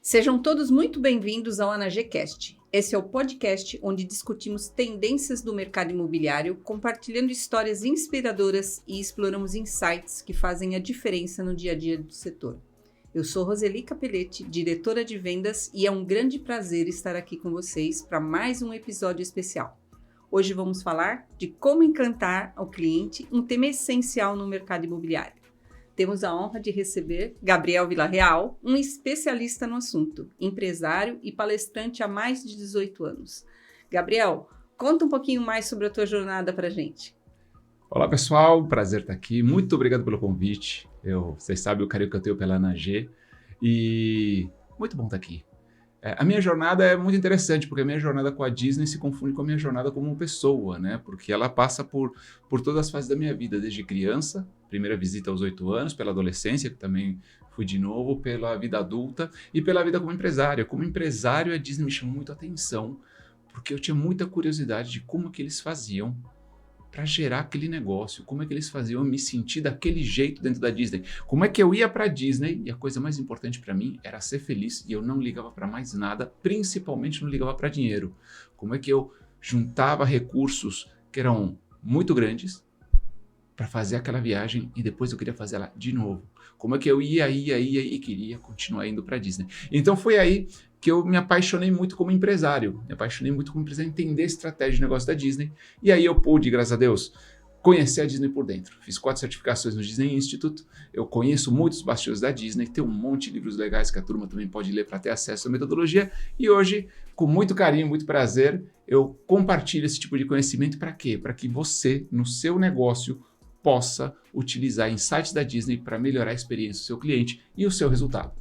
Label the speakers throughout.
Speaker 1: Sejam todos muito bem-vindos ao AnaGcast. Esse é o podcast onde discutimos tendências do mercado imobiliário, compartilhando histórias inspiradoras e exploramos insights que fazem a diferença no dia a dia do setor. Eu sou Roseli Capelletti, diretora de vendas, e é um grande prazer estar aqui com vocês para mais um episódio especial. Hoje vamos falar de como encantar ao cliente, um tema essencial no mercado imobiliário. Temos a honra de receber Gabriel Villarreal, um especialista no assunto, empresário e palestrante há mais de 18 anos. Gabriel, conta um pouquinho mais sobre a tua jornada para a gente.
Speaker 2: Olá pessoal, prazer estar aqui, muito obrigado pelo convite. Vocês sabem o carinho que eu tenho pela AnaG e muito bom estar aqui. A minha jornada é muito interessante, porque a minha jornada com a Disney se confunde com a minha jornada como pessoa, né? Porque ela passa por todas as fases da minha vida, desde criança, primeira visita aos 8 anos, pela adolescência, que também fui de novo, pela vida adulta e pela vida como empresário. Como empresário, a Disney me chamou muito a atenção, porque eu tinha muita curiosidade de como que eles faziam para gerar aquele negócio, como é que eles faziam eu me sentir daquele jeito dentro da Disney, como é que eu ia para a Disney e a coisa mais importante para mim era ser feliz e eu não ligava para mais nada, principalmente não ligava para dinheiro, como é que eu juntava recursos que eram muito grandes para fazer aquela viagem e depois eu queria fazer ela de novo, como é que eu ia e queria continuar indo para a Disney. Então foi aí que eu me apaixonei muito como empresário, entender a estratégia de negócio da Disney, e aí eu pude, graças a Deus, conhecer a Disney por dentro. Fiz 4 certificações no Disney Institute, eu conheço muitos bastidores da Disney, tem um monte de livros legais que a turma também pode ler para ter acesso à metodologia, e hoje, com muito carinho, muito prazer, eu compartilho esse tipo de conhecimento para quê? Para que você, no seu negócio, possa utilizar insights da Disney para melhorar a experiência do seu cliente e o seu resultado.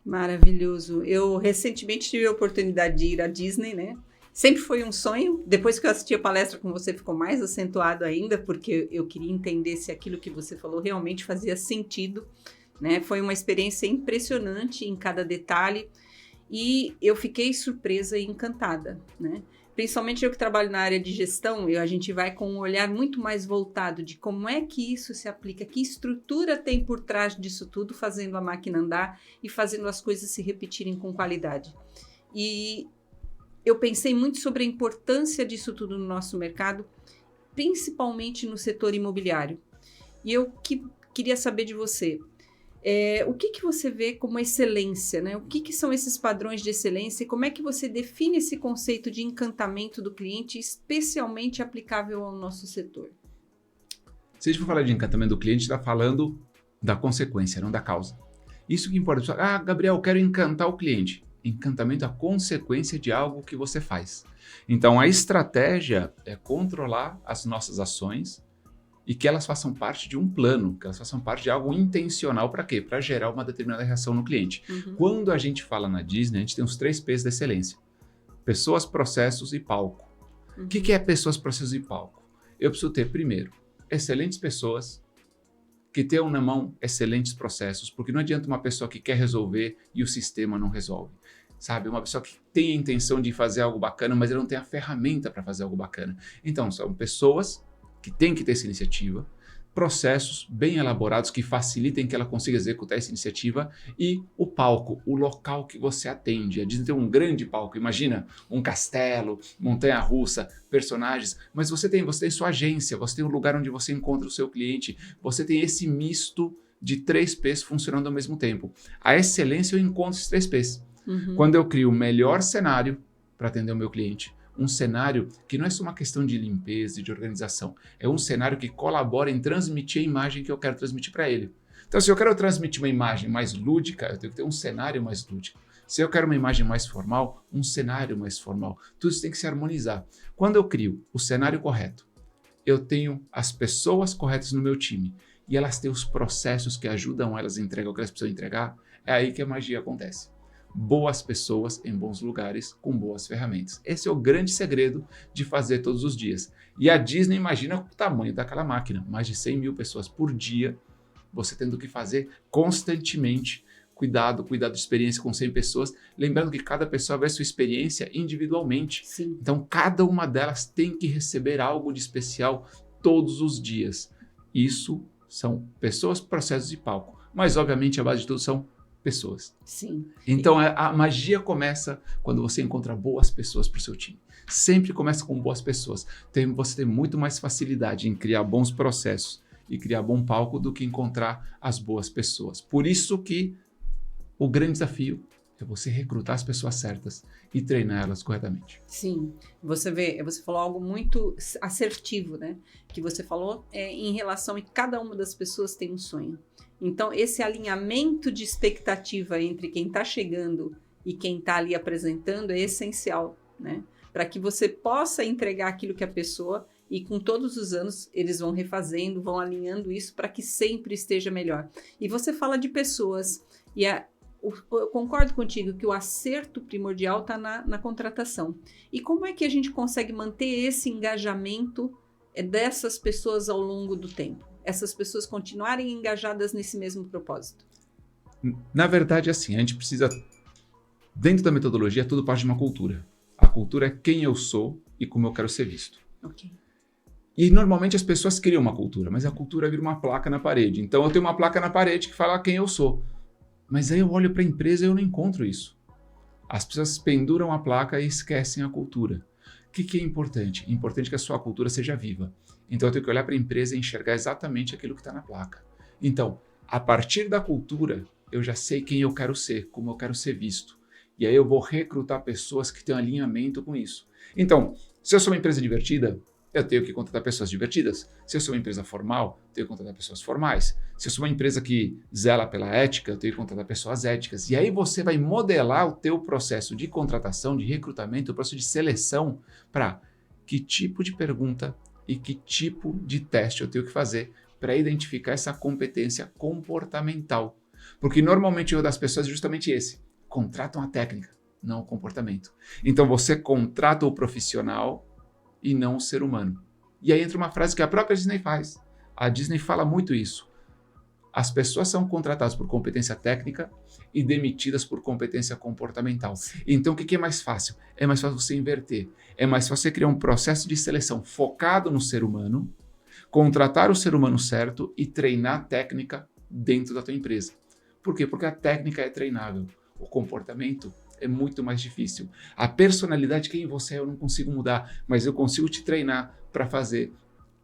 Speaker 1: Maravilhoso. Eu recentemente tive a oportunidade de ir à Disney, né? Sempre foi um sonho. Depois que eu assisti a palestra com você, ficou mais acentuado ainda, porque eu queria entender se aquilo que você falou realmente fazia sentido, né? Foi uma experiência impressionante em cada detalhe e eu fiquei surpresa e encantada, né? Principalmente eu que trabalho na área de gestão, a gente vai com um olhar muito mais voltado de como é que isso se aplica, que estrutura tem por trás disso tudo, fazendo a máquina andar e fazendo as coisas se repetirem com qualidade. E eu pensei muito sobre a importância disso tudo no nosso mercado, principalmente no setor imobiliário. E eu queria saber de você, o que você vê como excelência, né? O que são esses padrões de excelência e como é que você define esse conceito de encantamento do cliente, especialmente aplicável ao nosso setor?
Speaker 2: Se a gente for falar de encantamento do cliente, está falando da consequência, não da causa. Isso que importa. Gabriel, eu quero encantar o cliente. Encantamento é a consequência de algo que você faz. Então, a estratégia é controlar as nossas ações e que elas façam parte de um plano, que elas façam parte de algo intencional para quê? Para gerar uma determinada reação no cliente. Uhum. Quando a gente fala na Disney, a gente tem os 3 P's da excelência. Pessoas, processos e palco. Uhum. O que é pessoas, processos e palco? Eu preciso ter, primeiro, excelentes pessoas que tenham na mão excelentes processos, porque não adianta uma pessoa que quer resolver e o sistema não resolve. Sabe, uma pessoa que tem a intenção de fazer algo bacana, mas ele não tem a ferramenta para fazer algo bacana. Então, são pessoas que tem que ter essa iniciativa, processos bem elaborados que facilitem que ela consiga executar essa iniciativa e o palco, o local que você atende. A Disney tem um grande palco, imagina um castelo, montanha-russa, personagens, mas você tem sua agência, você tem um lugar onde você encontra o seu cliente, você tem esse misto de 3 P's funcionando ao mesmo tempo. A excelência eu encontro esses 3 P's. Uhum. Quando eu crio o melhor cenário para atender o meu cliente, um cenário que não é só uma questão de limpeza e de organização, é um cenário que colabora em transmitir a imagem que eu quero transmitir para ele. Então, se eu quero transmitir uma imagem mais lúdica, eu tenho que ter um cenário mais lúdico. Se eu quero uma imagem mais formal, um cenário mais formal. Tudo isso tem que se harmonizar. Quando eu crio o cenário correto, eu tenho as pessoas corretas no meu time e elas têm os processos que ajudam elas a entregar o que elas precisam entregar, é aí que a magia acontece. Boas pessoas em bons lugares com boas ferramentas. Esse é o grande segredo de fazer todos os dias. E a Disney, imagina o tamanho daquela máquina, mais de 100 mil pessoas por dia, você tendo que fazer constantemente, cuidado de experiência com 100 pessoas, lembrando que cada pessoa vai sua experiência individualmente.
Speaker 1: Sim.
Speaker 2: Então, cada uma delas tem que receber algo de especial todos os dias. Isso são pessoas, processos e palco. Mas, obviamente, a base de tudo são pessoas.
Speaker 1: Sim.
Speaker 2: Então, a magia começa quando você encontra boas pessoas para o seu time. Sempre começa com boas pessoas. Você tem muito mais facilidade em criar bons processos e criar bom palco do que encontrar as boas pessoas. Por isso que o grande desafio é você recrutar as pessoas certas e treinar elas corretamente.
Speaker 1: Sim, você falou algo muito assertivo, né? Que você falou em relação a que cada uma das pessoas tem um sonho. Então, esse alinhamento de expectativa entre quem está chegando e quem está ali apresentando é essencial, né? Para que você possa entregar aquilo que a pessoa, e com todos os anos eles vão refazendo, vão alinhando isso para que sempre esteja melhor. E você fala de pessoas, e eu concordo contigo que o acerto primordial está na contratação. E como é que a gente consegue manter esse engajamento dessas pessoas ao longo do tempo? Essas pessoas continuarem engajadas nesse mesmo propósito?
Speaker 2: Na verdade, assim, a gente precisa, dentro da metodologia, tudo parte de uma cultura. A cultura é quem eu sou e como eu quero ser visto.
Speaker 1: Ok.
Speaker 2: E normalmente as pessoas criam uma cultura, mas a cultura vira uma placa na parede. Então eu tenho uma placa na parede que fala quem eu sou. Mas aí eu olho para a empresa e eu não encontro isso. As pessoas penduram a placa e esquecem a cultura. O que é importante? É importante que a sua cultura seja viva. Então eu tenho que olhar para a empresa e enxergar exatamente aquilo que está na placa. Então, a partir da cultura, eu já sei quem eu quero ser, como eu quero ser visto. E aí eu vou recrutar pessoas que têm um alinhamento com isso. Então, se eu sou uma empresa divertida, eu tenho que contratar pessoas divertidas. Se eu sou uma empresa formal, eu tenho que contratar pessoas formais. Se eu sou uma empresa que zela pela ética, eu tenho que contratar pessoas éticas. E aí você vai modelar o teu processo de contratação, de recrutamento, o processo de seleção para que tipo de pergunta e que tipo de teste eu tenho que fazer para identificar essa competência comportamental. Porque normalmente o erro das pessoas é justamente esse. Contratam a técnica, não o comportamento. Então você contrata o profissional e não o ser humano. E aí entra uma frase que a própria Disney faz. A Disney fala muito isso. As pessoas são contratadas por competência técnica e demitidas por competência comportamental. Então o que é mais fácil? É mais fácil você inverter. É mais fácil você criar um processo de seleção focado no ser humano, contratar o ser humano certo e treinar a técnica dentro da tua empresa. Por quê? Porque a técnica é treinável. O comportamento é muito mais difícil. A personalidade, quem você é, eu não consigo mudar, mas eu consigo te treinar para fazer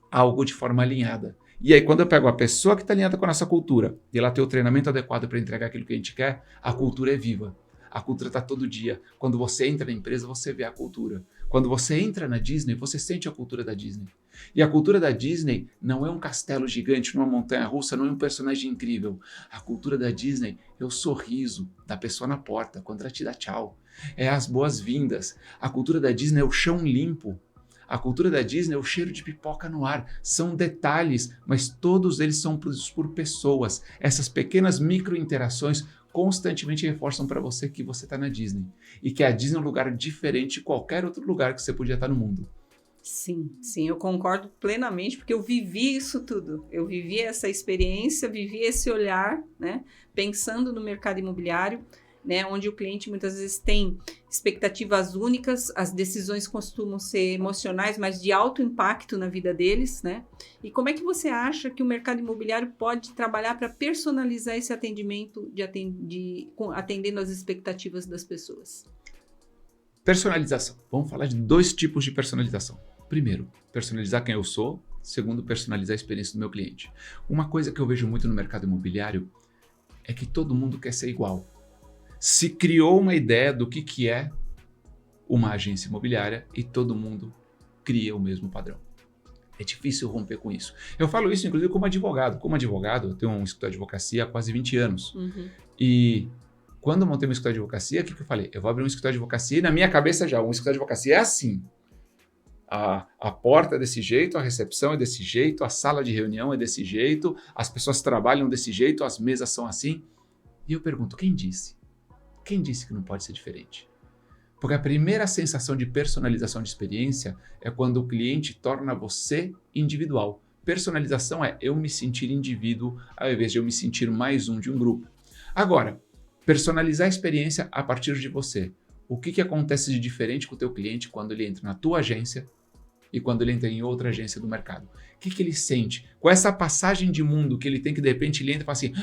Speaker 2: algo de forma alinhada. E aí, quando eu pego a pessoa que está alinhada com a nossa cultura e ela tem o treinamento adequado para entregar aquilo que a gente quer, a cultura é viva. A cultura está todo dia. Quando você entra na empresa, você vê a cultura. Quando você entra na Disney, você sente a cultura da Disney. E a cultura da Disney não é um castelo gigante, não é uma montanha-russa, não é um personagem incrível. A cultura da Disney é o sorriso da pessoa na porta, quando ela te dá tchau. É as boas-vindas. A cultura da Disney é o chão limpo. A cultura da Disney é o cheiro de pipoca no ar. São detalhes, mas todos eles são produzidos por pessoas. Essas pequenas micro-interações constantemente reforçam para você que você está na Disney. E que a Disney é um lugar diferente de qualquer outro lugar que você podia estar no mundo.
Speaker 1: Sim, eu concordo plenamente, porque eu vivi isso tudo. Eu vivi essa experiência, vivi esse olhar, né, pensando no mercado imobiliário, né, onde o cliente muitas vezes tem expectativas únicas, as decisões costumam ser emocionais, mas de alto impacto na vida deles, né? E como é que você acha que o mercado imobiliário pode trabalhar para personalizar esse atendimento, atendendo às expectativas das pessoas?
Speaker 2: Personalização. Vamos falar de 2 tipos de personalização. Primeiro, personalizar quem eu sou. Segundo, personalizar a experiência do meu cliente. Uma coisa que eu vejo muito no mercado imobiliário é que todo mundo quer ser igual. Se criou uma ideia do que é uma agência imobiliária e todo mundo cria o mesmo padrão. É difícil romper com isso. Eu falo isso, inclusive, como advogado. Como advogado, eu tenho um escritório de advocacia há quase 20 anos. E quando eu montei meu escritório de advocacia, o que eu falei? Eu vou abrir um escritório de advocacia e na minha cabeça já, um escritório de advocacia é assim. A porta é desse jeito, a recepção é desse jeito, a sala de reunião é desse jeito, as pessoas trabalham desse jeito, as mesas são assim. E eu pergunto, quem disse? Quem disse que não pode ser diferente? Porque a primeira sensação de personalização de experiência é quando o cliente torna você individual. Personalização é eu me sentir indivíduo ao invés de eu me sentir mais um de um grupo. Agora, personalizar a experiência a partir de você. O que acontece de diferente com o teu cliente quando ele entra na tua agência e quando ele entra em outra agência do mercado? O que ele sente? Com essa passagem de mundo que ele tem que de repente ele entra e fala assim,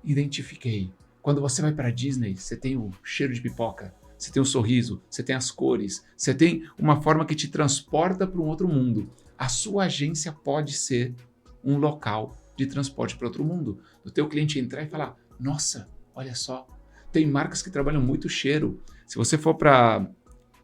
Speaker 2: identifiquei. Quando você vai para a Disney, você tem o cheiro de pipoca, você tem o sorriso, você tem as cores, você tem uma forma que te transporta para um outro mundo. A sua agência pode ser um local de transporte para outro mundo. Do teu cliente entrar e falar, nossa, olha só, tem marcas que trabalham muito cheiro. Se você for para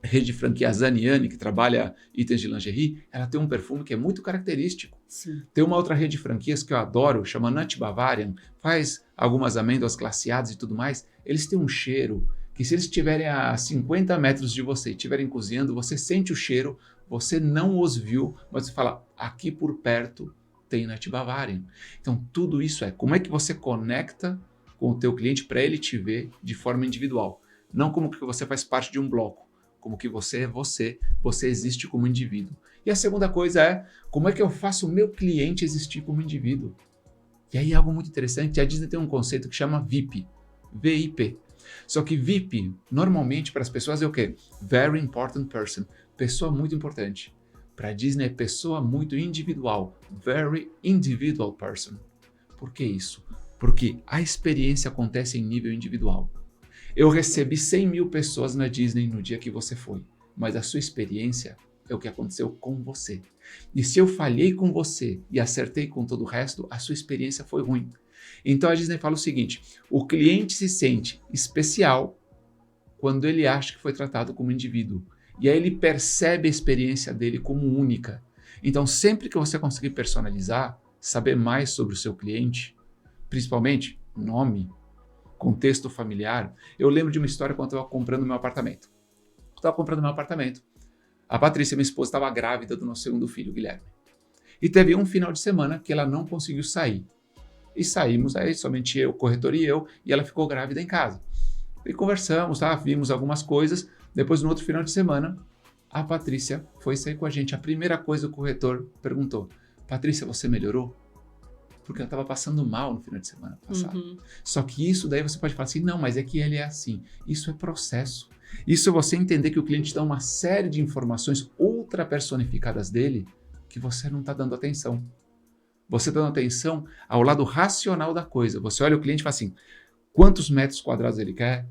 Speaker 2: rede de franquia Zaniani, que trabalha itens de lingerie, ela tem um perfume que é muito característico.
Speaker 1: Sim.
Speaker 2: Tem uma outra rede de franquias que eu adoro, chama Nut Bavarian, faz algumas amêndoas glaciadas e tudo mais. Eles têm um cheiro que, se eles estiverem a 50 metros de você e estiverem cozinhando, você sente o cheiro, você não os viu, mas você fala, aqui por perto tem Nut Bavarian. Então, tudo isso é como é que você conecta com o teu cliente para ele te ver de forma individual. Não como que você faz parte de um bloco, como que você é você existe como indivíduo. E a segunda coisa é, como é que eu faço o meu cliente existir como indivíduo? E aí algo muito interessante, a Disney tem um conceito que chama VIP, VIP. Só que VIP, normalmente para as pessoas é o quê? Very important person, pessoa muito importante. Para a Disney é pessoa muito individual, very individual person. Por que isso? Porque a experiência acontece em nível individual. Eu recebi 100 mil pessoas na Disney no dia que você foi, mas a sua experiência é o que aconteceu com você. E se eu falhei com você e acertei com todo o resto, a sua experiência foi ruim. Então a Disney fala o seguinte, o cliente se sente especial quando ele acha que foi tratado como indivíduo. E aí ele percebe a experiência dele como única. Então sempre que você conseguir personalizar, saber mais sobre o seu cliente, principalmente nome, contexto familiar. Eu lembro de uma história quando eu estava comprando meu apartamento. A Patrícia, minha esposa, estava grávida do nosso segundo filho, Guilherme. E teve um final de semana que ela não conseguiu sair. E saímos aí, somente eu, o corretor e eu, e ela ficou grávida em casa. E conversamos, tá? Vimos algumas coisas. Depois, no outro final de semana, a Patrícia foi sair com a gente. A primeira coisa o corretor perguntou, Patrícia, você melhorou? Porque ela estava passando mal no final de semana passado.
Speaker 1: Uhum.
Speaker 2: Só que isso daí você pode falar assim, não, mas é que ele é assim. Isso é processo. Isso é você entender que o cliente dá uma série de informações ultra personificadas dele que você não está dando atenção. Você está dando atenção ao lado racional da coisa. Você olha o cliente e fala assim, quantos metros quadrados ele quer?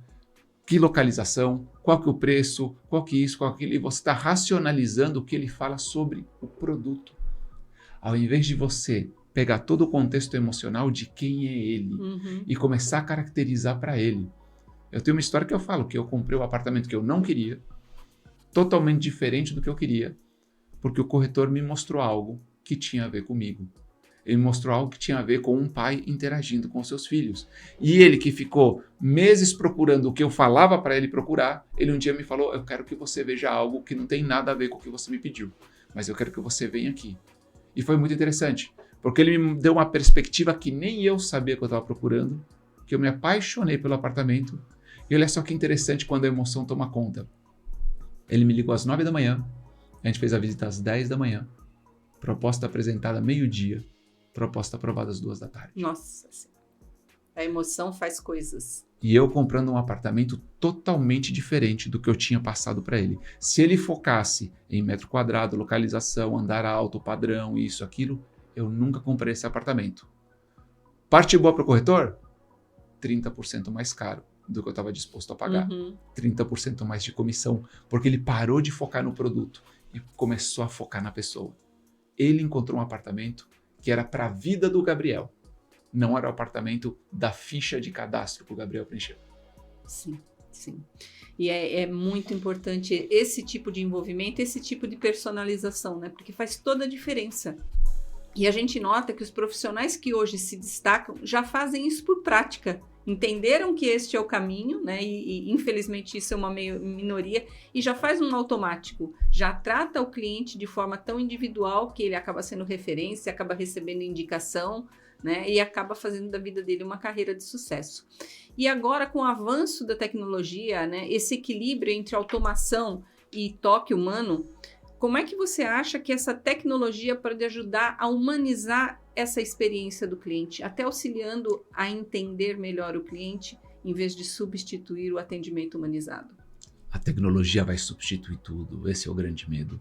Speaker 2: Que localização? Qual que é o preço? Qual que é isso? Qual que é aquilo? E você está racionalizando o que ele fala sobre o produto. Ao invés de você pegar todo o contexto emocional de quem é ele e começar a caracterizar para ele. Eu tenho uma história que eu falo, que eu comprei um apartamento que eu não queria, totalmente diferente do que eu queria, porque o corretor me mostrou algo que tinha a ver comigo. Ele mostrou algo que tinha a ver com um pai interagindo com seus filhos. E ele, que ficou meses procurando o que eu falava para ele procurar, ele um dia me falou, eu quero que você veja algo que não tem nada a ver com o que você me pediu, mas eu quero que você venha aqui. E foi muito interessante, porque ele me deu uma perspectiva que nem eu sabia que eu estava procurando, que eu me apaixonei pelo apartamento. E olha só que interessante quando a emoção toma conta. Ele me ligou às 9 da manhã, a gente fez a visita às 10 da manhã, proposta apresentada meio-dia, proposta aprovada às 2 da tarde.
Speaker 1: Nossa Senhora. A emoção faz coisas.
Speaker 2: E eu comprando um apartamento totalmente diferente do que eu tinha passado para ele. Se ele focasse em metro quadrado, localização, andar alto, padrão, isso, aquilo, eu nunca comprei esse apartamento. Parte boa para o corretor? 30% mais caro do que eu estava disposto a pagar. 30% mais de comissão, porque ele parou de focar no produto e começou a focar na pessoa. Ele encontrou um apartamento que era para a vida do Gabriel. Não era o apartamento da ficha de cadastro que o Gabriel preencheu.
Speaker 1: Sim, sim. E é muito importante esse tipo de envolvimento, esse tipo de personalização, né? Porque faz toda a diferença. E a gente nota que os profissionais que hoje se destacam já fazem isso por prática. Entenderam que este é o caminho, né? E infelizmente isso é uma minoria, e já faz um automático. Já trata o cliente de forma tão individual que ele acaba sendo referência, acaba recebendo indicação, né? E acaba fazendo da vida dele uma carreira de sucesso. E agora, com o avanço da tecnologia, né? Esse equilíbrio entre automação e toque humano, como é que você acha que essa tecnologia pode ajudar a humanizar essa experiência do cliente, até auxiliando a entender melhor o cliente, em vez de substituir o atendimento humanizado?
Speaker 2: A tecnologia vai substituir tudo, esse é o grande medo.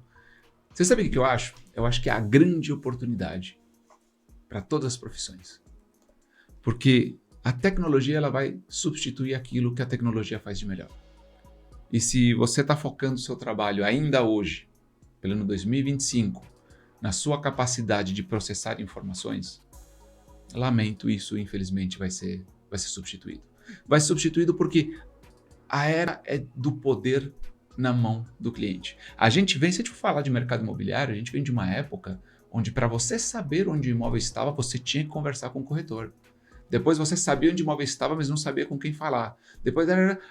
Speaker 2: Você sabe o que eu acho? Eu acho que é a grande oportunidade para todas as profissões. Porque A tecnologia ela vai substituir aquilo que a tecnologia faz de melhor. E se você está focando o seu trabalho ainda hoje, pelo ano 2025, na sua capacidade de processar informações, lamento, isso infelizmente vai ser substituído. Vai ser substituído porque a era é do poder na mão do cliente. A gente vem, se a gente for falar de mercado imobiliário, a gente vem de uma época onde para você saber onde o imóvel estava, você tinha que conversar com o corretor. Depois você sabia onde o imóvel estava, mas não sabia com quem falar.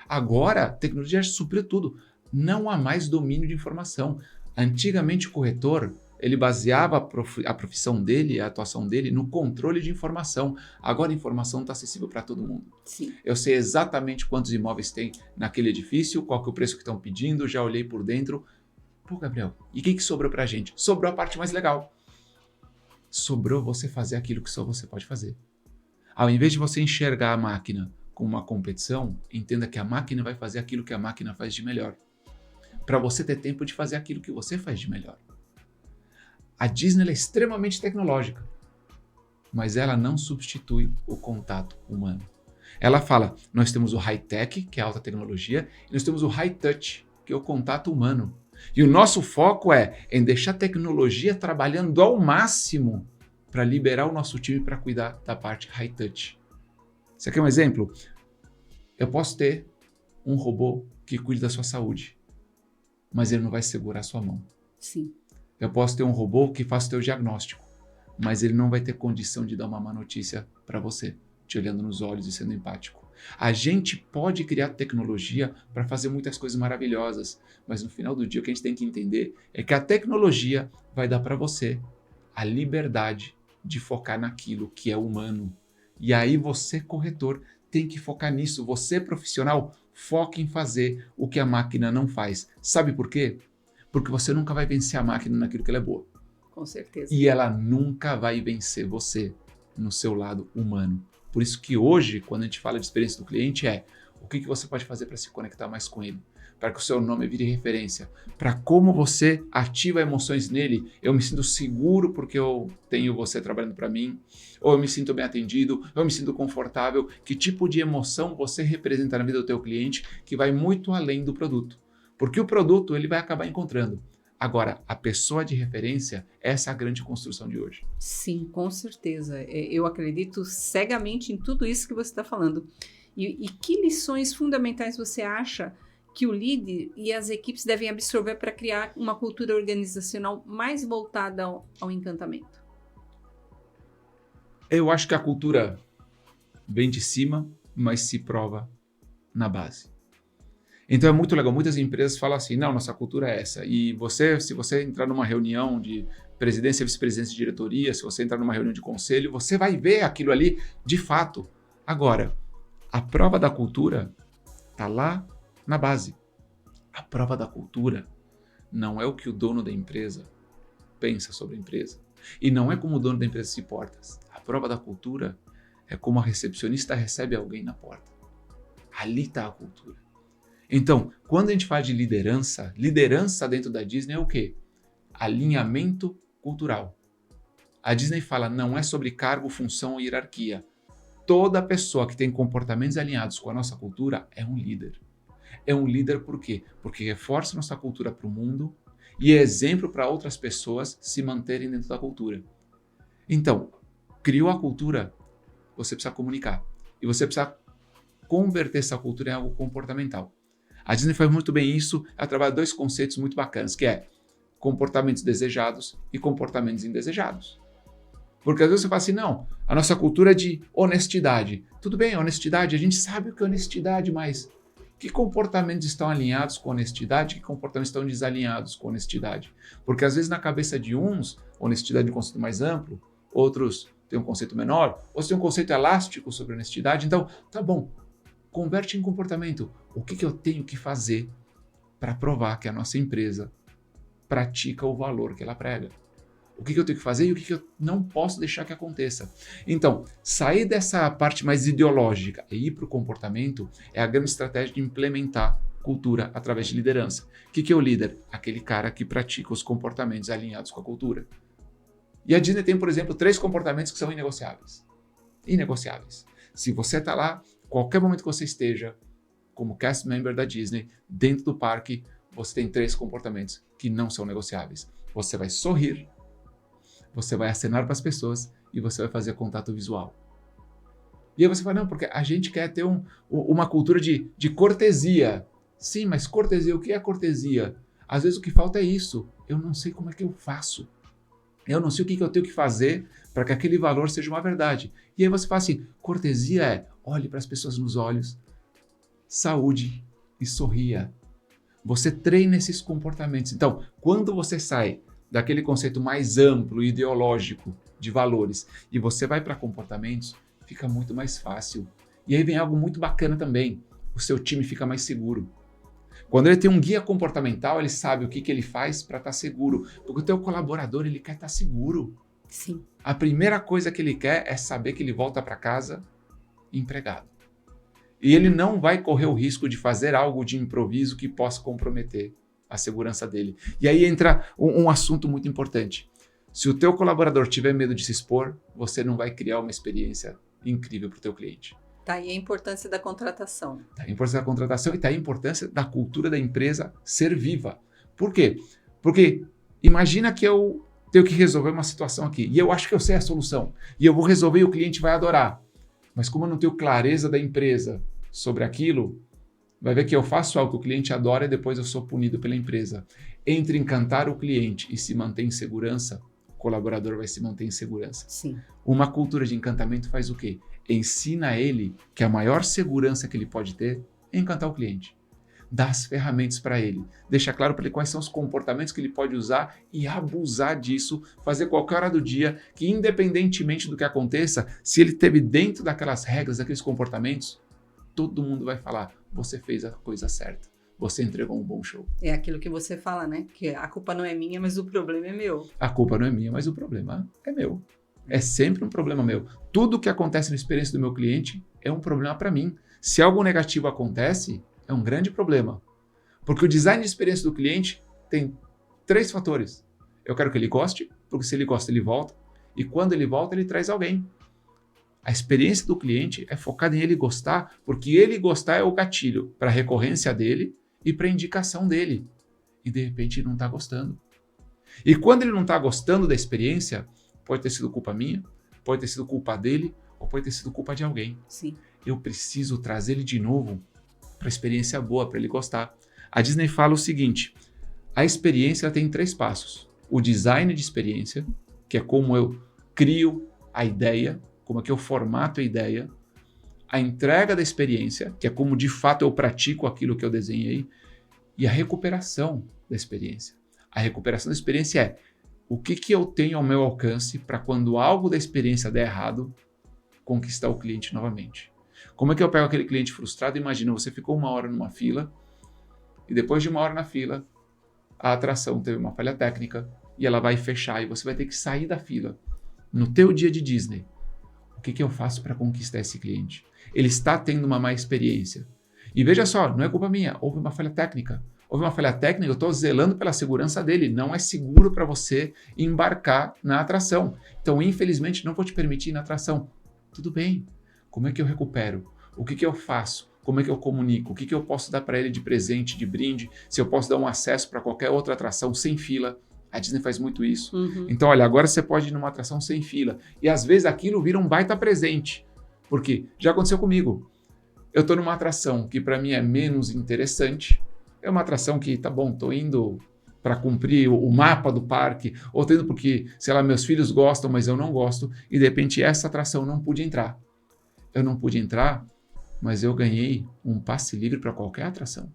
Speaker 2: Agora, a tecnologia supriu tudo. Não há mais domínio de informação. Antigamente o corretor, ele baseava a profissão dele, a atuação dele no controle de informação. Agora a informação está acessível para todo mundo.
Speaker 1: Sim.
Speaker 2: Eu sei exatamente quantos imóveis tem naquele edifício, qual que é o preço que estão pedindo, já olhei por dentro. Pô, Gabriel, e o que sobrou para a gente? Sobrou a parte mais legal. Sobrou você fazer aquilo que só você pode fazer. Ao invés de você enxergar a máquina como uma competição, entenda que a máquina vai fazer aquilo que a máquina faz de melhor. Para você ter tempo de fazer aquilo que você faz de melhor. A Disney é extremamente tecnológica, mas ela não substitui o contato humano. Ela fala, nós temos o high-tech, que é a alta tecnologia, e nós temos o high-touch, que é o contato humano. E o nosso foco é em deixar a tecnologia trabalhando ao máximo para liberar o nosso time para cuidar da parte high-touch. Você quer um exemplo? Eu posso ter um robô que cuide da sua saúde, mas ele não vai segurar a sua mão.
Speaker 1: Sim.
Speaker 2: Eu posso ter um robô que faça o teu diagnóstico, mas ele não vai ter condição de dar uma má notícia para você, te olhando nos olhos e sendo empático. A gente pode criar tecnologia para fazer muitas coisas maravilhosas, mas no final do dia o que a gente tem que entender é que a tecnologia vai dar para você a liberdade de focar naquilo que é humano. E aí você, corretor, tem que focar nisso. Você, profissional, foca em fazer o que a máquina não faz. Sabe por quê? Porque você nunca vai vencer a máquina naquilo que ela é boa.
Speaker 1: Com certeza.
Speaker 2: E ela nunca vai vencer você no seu lado humano. Por isso que hoje, quando a gente fala de experiência do cliente, o que você pode fazer para se conectar mais com ele? Para que o seu nome vire referência. Para como você ativa emoções nele. Eu me sinto seguro porque eu tenho você trabalhando para mim. Ou eu me sinto bem atendido. Ou eu me sinto confortável. Que tipo de emoção você representa na vida do teu cliente que vai muito além do produto. Porque o produto ele vai acabar encontrando. Agora, a pessoa de referência, essa é a grande construção de hoje.
Speaker 1: Sim, com certeza. Eu acredito cegamente em tudo isso que você está falando. E que lições fundamentais você acha que o líder e as equipes devem absorver para criar uma cultura organizacional mais voltada ao encantamento?
Speaker 2: Eu acho que a cultura vem de cima, mas se prova na base. Então é muito legal, muitas empresas falam assim, não, nossa cultura é essa. E se você entrar numa reunião de presidência, vice-presidência de diretoria, se você entrar numa reunião de conselho, você vai ver aquilo ali de fato. Agora, a prova da cultura está lá na base. A prova da cultura não é o que o dono da empresa pensa sobre a empresa. E não é como o dono da empresa se porta. A prova da cultura é como a recepcionista recebe alguém na porta. Ali está a cultura. Então, quando a gente fala de liderança dentro da Disney é o quê? Alinhamento cultural. A Disney fala, não é sobre cargo, função ou hierarquia. Toda pessoa que tem comportamentos alinhados com a nossa cultura é um líder. É um líder por quê? Porque reforça nossa cultura para o mundo e é exemplo para outras pessoas se manterem dentro da cultura. Então, criou a cultura, você precisa comunicar. E você precisa converter essa cultura em algo comportamental. A Disney faz muito bem isso, ela trabalha dois conceitos muito bacanas, que é comportamentos desejados e comportamentos indesejados. Porque às vezes você fala assim, não, a nossa cultura é de honestidade. Tudo bem, honestidade, a gente sabe o que é honestidade, mas que comportamentos estão alinhados com honestidade, que comportamentos estão desalinhados com honestidade? Porque às vezes na cabeça de uns, honestidade é um conceito mais amplo, outros têm um conceito menor, outros têm um conceito elástico sobre honestidade. Então, tá bom, converte em comportamento. O que eu tenho que fazer para provar que a nossa empresa pratica o valor que ela prega? O que eu tenho que fazer e o que eu não posso deixar que aconteça? Então, sair dessa parte mais ideológica e ir para o comportamento é a grande estratégia de implementar cultura através de liderança. O que é o líder? Aquele cara que pratica os comportamentos alinhados com a cultura. E a Disney tem, por exemplo, 3 comportamentos que são inegociáveis. Inegociáveis. Se você está lá, qualquer momento que você esteja, como cast member da Disney, dentro do parque, você tem 3 comportamentos que não são negociáveis. Você vai sorrir, você vai acenar para as pessoas e você vai fazer contato visual. E aí você fala, não, porque a gente quer ter uma cultura de cortesia. Sim, mas cortesia, o que é cortesia? Às vezes o que falta é isso. Eu não sei como é que eu faço. Eu não sei o que eu tenho que fazer para que aquele valor seja uma verdade. E aí você fala assim, cortesia é, olhe para as pessoas nos olhos, saúde e sorria. Você treina esses comportamentos. Então, quando você sai daquele conceito mais amplo, ideológico, de valores, e você vai para comportamentos, fica muito mais fácil. E aí vem algo muito bacana também. O seu time fica mais seguro. Quando ele tem um guia comportamental, ele sabe o que ele faz para estar seguro. Porque o teu colaborador, ele quer estar seguro.
Speaker 1: Sim.
Speaker 2: A primeira coisa que ele quer é saber que ele volta para casa empregado. E ele não vai correr o risco de fazer algo de improviso que possa comprometer a segurança dele. E aí entra um assunto muito importante. Se o teu colaborador tiver medo de se expor, você não vai criar uma experiência incrível para o teu cliente.
Speaker 1: Tá aí a importância da contratação.
Speaker 2: Tá aí a importância da contratação e tá aí a importância da cultura da empresa ser viva. Por quê? Porque imagina que eu tenho que resolver uma situação aqui e eu acho que eu sei a solução e eu vou resolver e o cliente vai adorar. Mas como eu não tenho clareza da empresa sobre aquilo, vai ver que eu faço algo que o cliente adora e depois eu sou punido pela empresa. Entre encantar o cliente e se manter em segurança, o colaborador vai se manter em segurança.
Speaker 1: Sim.
Speaker 2: Uma cultura de encantamento faz o quê? Ensina a ele que a maior segurança que ele pode ter é encantar o cliente. Dá as ferramentas para ele. Deixa claro para ele quais são os comportamentos que ele pode usar e abusar disso, fazer qualquer hora do dia, que independentemente do que aconteça, se ele esteve dentro daquelas regras, daqueles comportamentos, todo mundo vai falar, você fez a coisa certa. Você entregou um bom show.
Speaker 1: É aquilo que você fala, né? Que a culpa não é minha, mas o problema é meu.
Speaker 2: A culpa não é minha, mas o problema é meu. É sempre um problema meu. Tudo que acontece na experiência do meu cliente é um problema para mim. Se algo negativo acontece, é um grande problema. Porque o design de experiência do cliente tem 3 fatores. Eu quero que ele goste, porque se ele gosta, ele volta. E quando ele volta, ele traz alguém. A experiência do cliente é focada em ele gostar, porque ele gostar é o gatilho para a recorrência dele e para a indicação dele. E de repente ele não está gostando. E quando ele não está gostando da experiência, pode ter sido culpa minha, pode ter sido culpa dele, ou pode ter sido culpa de alguém.
Speaker 1: Sim.
Speaker 2: Eu preciso trazer ele de novo para a experiência boa, para ele gostar. A Disney fala o seguinte, a experiência tem 3 passos. O design de experiência, que é como eu crio a ideia, como é que eu formato a ideia. A entrega da experiência, que é como de fato eu pratico aquilo que eu desenhei. E a recuperação da experiência. A recuperação da experiência é o que eu tenho ao meu alcance para quando algo da experiência der errado, conquistar o cliente novamente. Como é que eu pego aquele cliente frustrado? Imagina, você ficou 1 hora numa fila e depois de 1 hora na fila, a atração teve uma falha técnica e ela vai fechar e você vai ter que sair da fila. No teu dia de Disney, o que eu faço para conquistar esse cliente? Ele está tendo uma má experiência. E veja só, não é culpa minha, houve uma falha técnica. Houve uma falha técnica, eu estou zelando pela segurança dele. Não é seguro para você embarcar na atração. Então, infelizmente, não vou te permitir ir na atração. Tudo bem. Como é que eu recupero? O que eu faço? Como é que eu comunico? O que eu posso dar para ele de presente, de brinde? Se eu posso dar um acesso para qualquer outra atração sem fila. A Disney faz muito isso.
Speaker 1: Uhum.
Speaker 2: Então, olha, agora você pode ir numa atração sem fila. E às vezes aquilo vira um baita presente. Porque já aconteceu comigo. Eu estou numa atração que para mim é menos interessante. É uma atração que, tá bom, estou indo para cumprir o mapa do parque, ou estou indo porque, sei lá, meus filhos gostam, mas eu não gosto, e de repente essa atração não pude entrar. Eu não pude entrar, mas eu ganhei um passe livre para qualquer atração.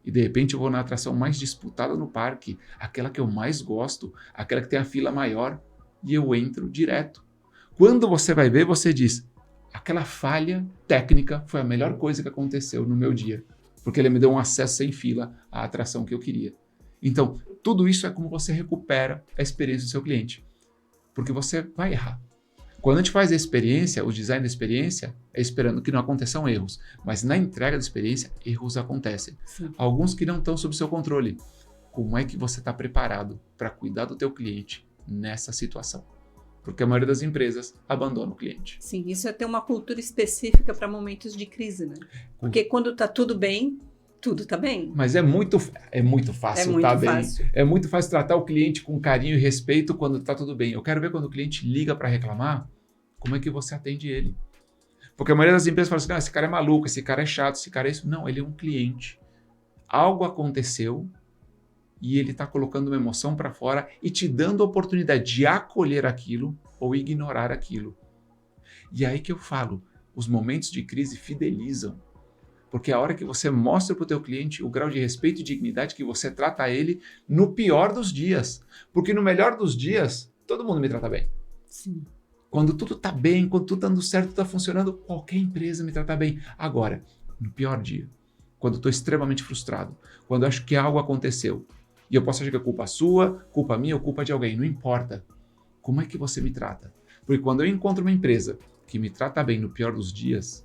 Speaker 2: E de repente eu vou na atração mais disputada no parque, aquela que eu mais gosto, aquela que tem a fila maior, e eu entro direto. Quando você vai ver, você diz, aquela falha técnica foi a melhor coisa que aconteceu no meu dia, porque ele me deu um acesso sem fila à atração que eu queria. Então, tudo isso é como você recupera a experiência do seu cliente, porque você vai errar. Quando a gente faz a experiência, o design da experiência, é esperando que não aconteçam erros, mas na entrega da experiência, erros acontecem.
Speaker 1: Sim.
Speaker 2: Alguns que não estão sob seu controle. Como é que você está preparado para cuidar do teu cliente nessa situação? Porque a maioria das empresas abandona o cliente.
Speaker 1: Sim, isso é ter uma cultura específica para momentos de crise, né? Porque quando está tudo bem, tudo está bem.
Speaker 2: Mas é muito fácil estar bem.
Speaker 1: Fácil.
Speaker 2: É muito fácil tratar o cliente com carinho e respeito quando está tudo bem. Eu quero ver quando o cliente liga para reclamar, como é que você atende ele. Porque a maioria das empresas fala assim, não, esse cara é maluco, esse cara é chato, esse cara é isso. Não, ele é um cliente. Algo aconteceu e ele está colocando uma emoção para fora e te dando a oportunidade de acolher aquilo ou ignorar aquilo. E é aí que eu falo, os momentos de crise fidelizam. Porque é a hora que você mostra para o teu cliente o grau de respeito e dignidade que você trata ele no pior dos dias. Porque no melhor dos dias, todo mundo me trata bem.
Speaker 1: Sim.
Speaker 2: Quando tudo está bem, quando tudo está dando certo, está funcionando, qualquer empresa me trata bem. Agora, no pior dia, quando estou extremamente frustrado, quando acho que algo aconteceu, e eu posso achar que é culpa sua, culpa minha ou culpa de alguém, não importa. Como é que você me trata? Porque quando eu encontro uma empresa que me trata bem no pior dos dias,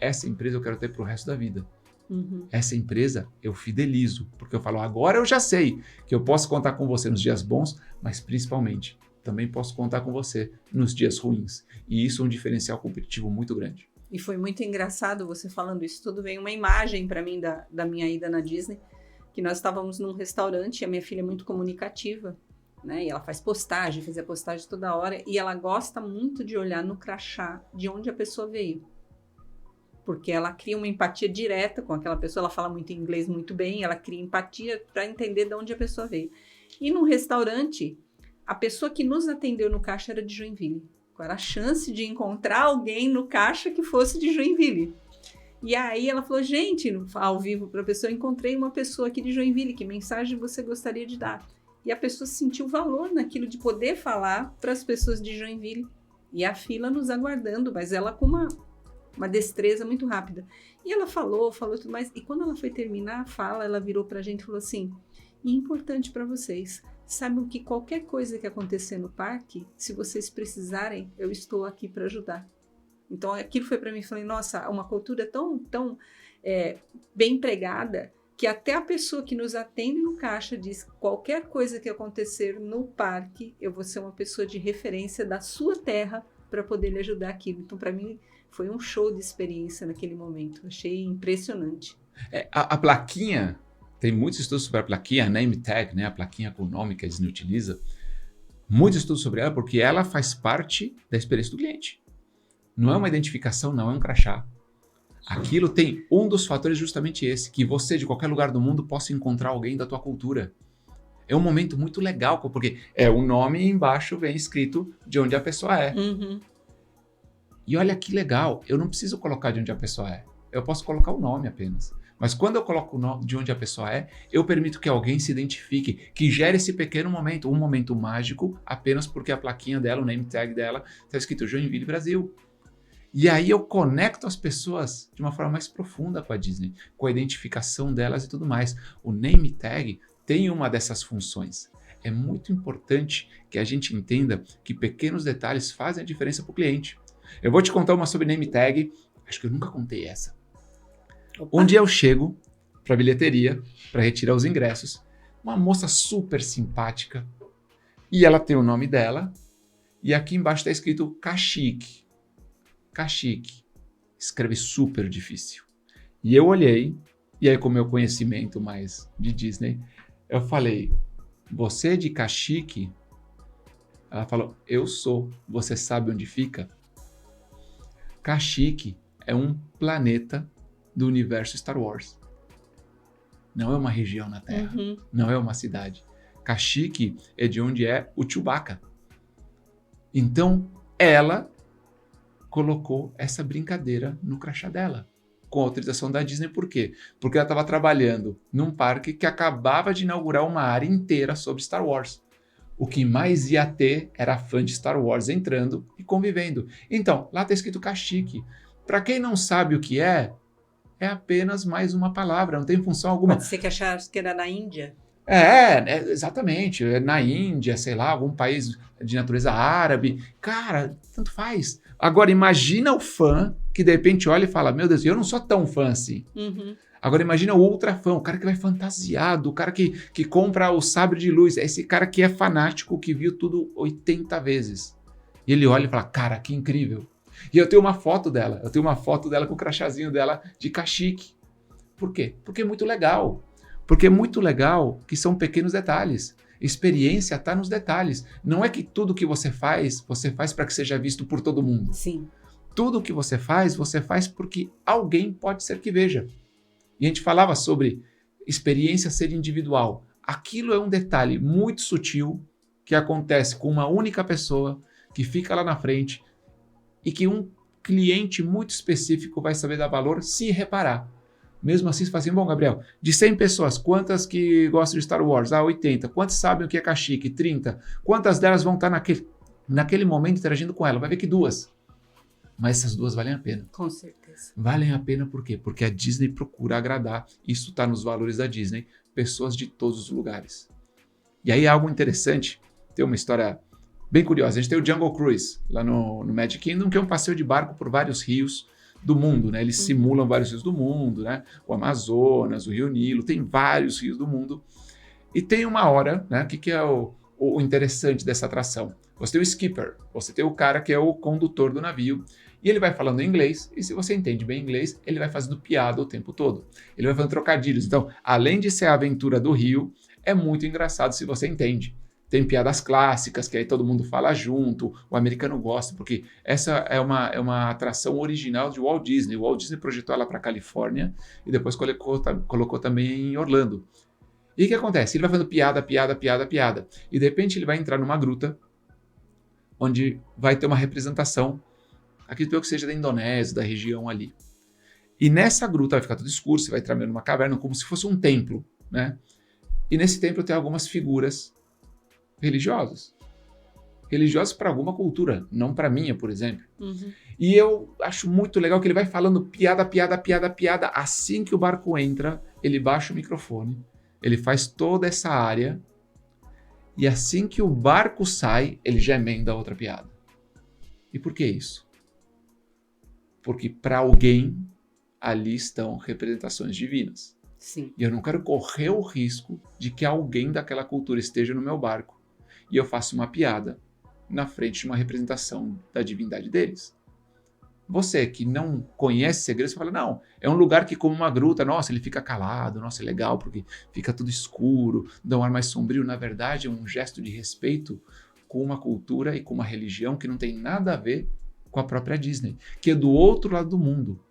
Speaker 2: essa empresa eu quero ter para o resto da vida.
Speaker 1: Uhum.
Speaker 2: Essa empresa eu fidelizo, porque eu falo, agora eu já sei que eu posso contar com você nos dias bons, mas principalmente também posso contar com você nos dias ruins. E isso é um diferencial competitivo muito grande.
Speaker 1: E foi muito engraçado você falando isso tudo. Veio uma imagem para mim da minha ida na Disney, que nós estávamos num restaurante, e a minha filha é muito comunicativa, né? E ela fazia postagem toda hora, e ela gosta muito de olhar no crachá de onde a pessoa veio. Porque ela cria uma empatia direta com aquela pessoa, ela fala muito inglês muito bem, ela cria empatia para entender de onde a pessoa veio. E num restaurante, a pessoa que nos atendeu no caixa era de Joinville. Qual era a chance de encontrar alguém no caixa que fosse de Joinville? E aí ela falou, gente, ao vivo para a pessoa, encontrei uma pessoa aqui de Joinville, que mensagem você gostaria de dar? E a pessoa sentiu valor naquilo de poder falar para as pessoas de Joinville. E a fila nos aguardando, mas ela com uma destreza muito rápida. E ela falou tudo mais. E quando ela foi terminar a fala, ela virou para a gente e falou assim, e importante para vocês, saibam que qualquer coisa que acontecer no parque, se vocês precisarem, eu estou aqui para ajudar. Então aquilo foi para mim, falei, nossa, uma cultura tão bem empregada, que até a pessoa que nos atende no caixa diz, qualquer coisa que acontecer no parque, eu vou ser uma pessoa de referência da sua terra para poder lhe ajudar aquilo. Então para mim foi um show de experiência naquele momento, achei impressionante.
Speaker 2: A plaquinha, tem muitos estudos sobre a plaquinha, a name tag, né, a plaquinha com o nome que a Disney utiliza, muitos estudos sobre ela porque ela faz parte da experiência do cliente. Não é uma identificação, não é um crachá. Aquilo tem um dos fatores justamente esse, que você de qualquer lugar do mundo possa encontrar alguém da tua cultura. É um momento muito legal, porque o nome e embaixo vem escrito de onde a pessoa é.
Speaker 1: Uhum.
Speaker 2: E olha que legal, eu não preciso colocar de onde a pessoa é. Eu posso colocar o nome apenas. Mas quando eu coloco o nome de onde a pessoa é, eu permito que alguém se identifique, que gere esse pequeno momento, um momento mágico, apenas porque a plaquinha dela, o name tag dela, está escrito Joinville, Brasil. E aí eu conecto as pessoas de uma forma mais profunda com a Disney, com a identificação delas e tudo mais. O name tag tem uma dessas funções. É muito importante que a gente entenda que pequenos detalhes fazem a diferença para o cliente. Eu vou te contar uma sobre name tag, acho que eu nunca contei essa.
Speaker 1: Opa.
Speaker 2: Um dia eu chego para a bilheteria para retirar os ingressos, uma moça super simpática, e ela tem o nome dela, e aqui embaixo está escrito Kashyyyk. Kashyyyk. Escreve super difícil. E eu olhei, e aí com o meu conhecimento mais de Disney, eu falei, você é de Kashyyyk? Ela falou, eu sou. Você sabe onde fica? Kashyyyk é um planeta do universo Star Wars. Não é uma região na Terra.
Speaker 1: Uhum.
Speaker 2: Não é uma cidade. Kashyyyk é de onde é o Chewbacca. Então, ela colocou essa brincadeira no crachá dela, com a autorização da Disney. Por quê? Porque ela estava trabalhando num parque que acabava de inaugurar uma área inteira sobre Star Wars. O que mais ia ter era fã de Star Wars entrando e convivendo. Então, lá está escrito Kashyyyk. Para quem não sabe o que é apenas mais uma palavra, não tem função alguma.
Speaker 1: Pode ser que achasse que era na Índia.
Speaker 2: Exatamente. Na Índia, sei lá, algum país de natureza árabe. Cara, tanto faz. Agora, imagina o fã que de repente olha e fala, meu Deus, eu não sou tão fã assim.
Speaker 1: Uhum.
Speaker 2: Agora, imagina o ultra fã, o cara que vai fantasiado, o cara que compra o sabre de luz. Esse cara que é fanático, que viu tudo 80 vezes. E ele olha e fala, cara, que incrível. E eu tenho uma foto dela com o crachazinho dela de cachique. Por quê? Porque é muito legal. Porque é muito legal que são pequenos detalhes. Experiência está nos detalhes. Não é que tudo que você faz para que seja visto por todo mundo.
Speaker 1: Sim.
Speaker 2: Tudo que você faz porque alguém pode ser que veja. E a gente falava sobre experiência ser individual. Aquilo é um detalhe muito sutil que acontece com uma única pessoa que fica lá na frente e que um cliente muito específico vai saber dar valor se reparar. Mesmo assim, você fala assim, bom, Gabriel, de 100 pessoas, quantas que gostam de Star Wars? 80. Quantas sabem o que é cachique? 30. Quantas delas vão estar naquele momento interagindo com ela? Vai ver que 2. Mas essas 2 valem a pena.
Speaker 1: Com certeza.
Speaker 2: Valem a pena por quê? Porque a Disney procura agradar, isso está nos valores da Disney, pessoas de todos os lugares. E aí algo interessante, tem uma história bem curiosa. A gente tem o Jungle Cruise lá no Magic Kingdom, que é um passeio de barco por vários rios do mundo, né? Eles simulam vários rios do mundo, né? O Amazonas, o Rio Nilo, tem vários rios do mundo. E tem uma hora, né? O que é o interessante dessa atração? Você tem o skipper, você tem o cara que é o condutor do navio, e ele vai falando inglês, e se você entende bem inglês, ele vai fazendo piada o tempo todo. Ele vai fazendo trocadilhos. Então, além de ser a aventura do rio, é muito engraçado se você entende. Tem piadas clássicas, que aí todo mundo fala junto, o americano gosta, porque essa é uma atração original de Walt Disney. O Walt Disney projetou ela para Califórnia e depois colocou também em Orlando. E o que acontece? Ele vai fazendo piada, e de repente ele vai entrar numa gruta, onde vai ter uma representação, acredito que seja da Indonésia, da região ali. E nessa gruta vai ficar tudo escuro, você vai entrar numa caverna, como se fosse um templo, né? E nesse templo tem algumas figuras religiosas para alguma cultura, não para minha, por exemplo.
Speaker 1: Uhum.
Speaker 2: E eu acho muito legal que ele vai falando piada. Assim que o barco entra, ele baixa o microfone, ele faz toda essa área, e assim que o barco sai, ele já emenda outra piada. E por que isso? Porque para alguém, ali estão representações divinas.
Speaker 1: Sim.
Speaker 2: E eu não quero correr o risco de que alguém daquela cultura esteja no meu barco e eu faço uma piada na frente de uma representação da divindade deles. Você que não conhece segredos, você fala, não, é um lugar que como uma gruta, nossa, ele fica calado, nossa, é legal porque fica tudo escuro, dá um ar mais sombrio. Na verdade, é um gesto de respeito com uma cultura e com uma religião que não tem nada a ver com a própria Disney, que é do outro lado do mundo.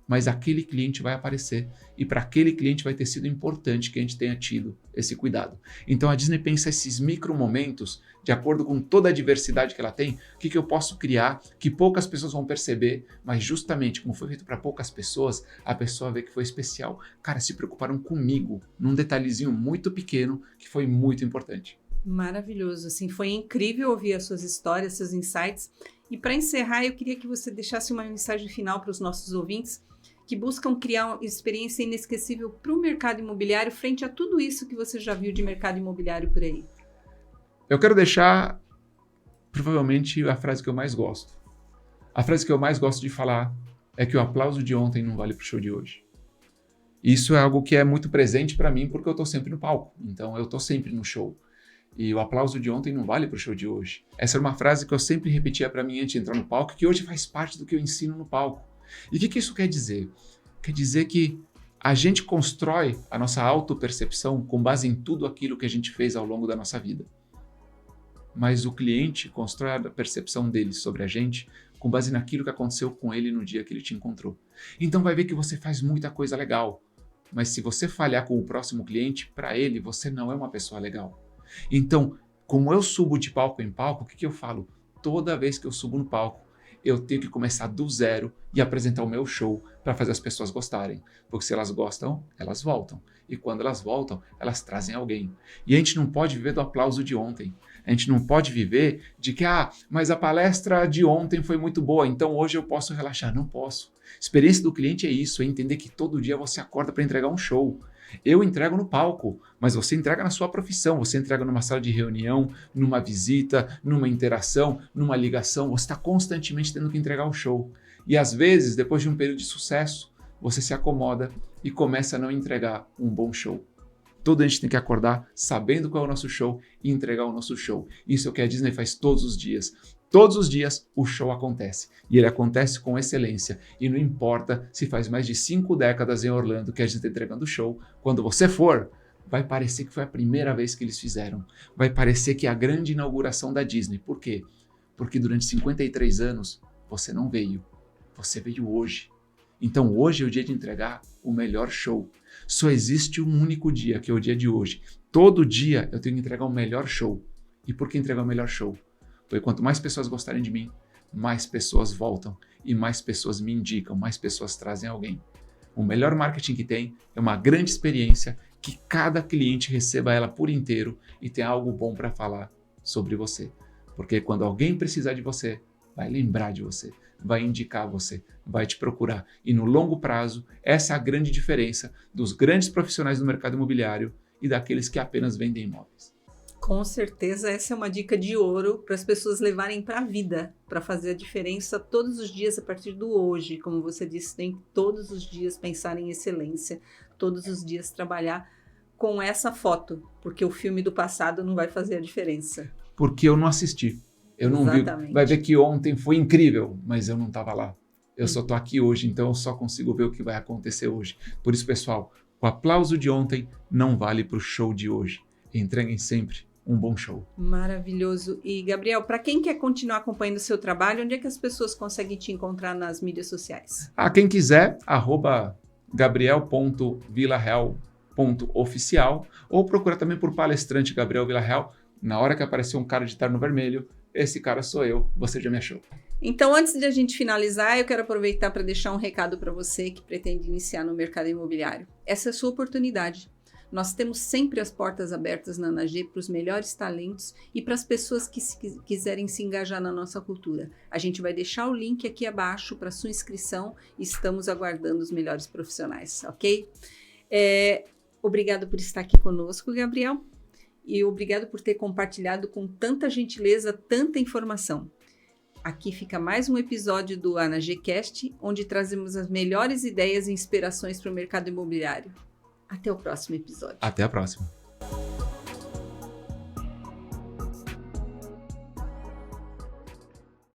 Speaker 2: Mas aquele cliente vai aparecer e para aquele cliente vai ter sido importante que a gente tenha tido esse cuidado. Então a Disney pensa esses micro momentos, de acordo com toda a diversidade que ela tem, o que eu posso criar, que poucas pessoas vão perceber, mas justamente como foi feito para poucas pessoas, a pessoa vê que foi especial. Cara, se preocuparam comigo num detalhezinho muito pequeno que foi muito importante.
Speaker 1: Maravilhoso, assim, foi incrível ouvir as suas histórias, seus insights. E para encerrar, eu queria que você deixasse uma mensagem final para os nossos ouvintes que buscam criar uma experiência inesquecível para o mercado imobiliário frente a tudo isso que você já viu de mercado imobiliário por aí.
Speaker 2: Eu quero deixar, provavelmente, a frase que eu mais gosto. A frase que eu mais gosto de falar é que o aplauso de ontem não vale para o show de hoje. Isso é algo que é muito presente para mim porque eu estou sempre no palco. Então, eu estou sempre no show. E o aplauso de ontem não vale para o show de hoje. Essa era uma frase que eu sempre repetia para mim antes de entrar no palco, que hoje faz parte do que eu ensino no palco. E o que isso quer dizer? Quer dizer que a gente constrói a nossa autopercepção com base em tudo aquilo que a gente fez ao longo da nossa vida. Mas o cliente constrói a percepção dele sobre a gente com base naquilo que aconteceu com ele no dia que ele te encontrou. Então vai ver que você faz muita coisa legal, mas se você falhar com o próximo cliente, para ele você não é uma pessoa legal. Então, como eu subo de palco em palco, o que eu falo? Toda vez que eu subo no palco, eu tenho que começar do zero e apresentar o meu show para fazer as pessoas gostarem. Porque se elas gostam, elas voltam. E quando elas voltam, elas trazem alguém. E a gente não pode viver do aplauso de ontem. A gente não pode viver de que, mas a palestra de ontem foi muito boa, então hoje eu posso relaxar. Não posso. Experiência do cliente é isso, é entender que todo dia você acorda para entregar um show. Eu entrego no palco, mas você entrega na sua profissão, você entrega numa sala de reunião, numa visita, numa interação, numa ligação, você está constantemente tendo que entregar o show. E às vezes, depois de um período de sucesso, você se acomoda e começa a não entregar um bom show. Toda a gente tem que acordar sabendo qual é o nosso show e entregar o nosso show. Isso é o que a Disney faz todos os dias. Todos os dias o show acontece. E ele acontece com excelência. E não importa se faz mais de 5 décadas em Orlando que a gente está entregando o show. Quando você for, vai parecer que foi a primeira vez que eles fizeram. Vai parecer que é a grande inauguração da Disney. Por quê? Porque durante 53 anos você não veio. Você veio hoje. Então hoje é o dia de entregar o melhor show. Só existe um único dia, que é o dia de hoje. Todo dia eu tenho que entregar o melhor show. E por que entregar o melhor show? Porque quanto mais pessoas gostarem de mim, mais pessoas voltam e mais pessoas me indicam, mais pessoas trazem alguém. O melhor marketing que tem é uma grande experiência que cada cliente receba ela por inteiro e tenha algo bom para falar sobre você. Porque quando alguém precisar de você, vai lembrar de você, vai indicar você, vai te procurar. E no longo prazo, essa é a grande diferença dos grandes profissionais do mercado imobiliário e daqueles que apenas vendem imóveis.
Speaker 1: Com certeza, essa é uma dica de ouro para as pessoas levarem para a vida, para fazer a diferença todos os dias a partir do hoje. Como você disse, tem que todos os dias pensar em excelência, todos os dias trabalhar com essa foto, porque o filme do passado não vai fazer a diferença.
Speaker 2: Porque eu não assisti, eu não vi. Vai ver que ontem foi incrível, mas eu não estava lá. Eu só estou aqui hoje, então eu só consigo ver o que vai acontecer hoje. Por isso, pessoal, o aplauso de ontem não vale para o show de hoje. Entreguem sempre um bom show.
Speaker 1: Maravilhoso. E, Gabriel, para quem quer continuar acompanhando o seu trabalho, onde é que as pessoas conseguem te encontrar nas mídias sociais?
Speaker 2: Quem quiser, @gabriel.villareal.oficial ou procura também por palestrante Gabriel Villareal. Na hora que aparecer um cara de terno vermelho, esse cara sou eu, você já me achou.
Speaker 1: Então, antes de a gente finalizar, eu quero aproveitar para deixar um recado para você que pretende iniciar no mercado imobiliário. Essa é a sua oportunidade. Nós temos sempre as portas abertas na ANAG para os melhores talentos e para as pessoas que quiserem se engajar na nossa cultura. A gente vai deixar o link aqui abaixo para sua inscrição e estamos aguardando os melhores profissionais, ok? Obrigado por estar aqui conosco, Gabriel, e obrigado por ter compartilhado com tanta gentileza, tanta informação. Aqui fica mais um episódio do ANAGcast, onde trazemos as melhores ideias e inspirações para o mercado imobiliário. Até o próximo episódio.
Speaker 2: Até a próxima.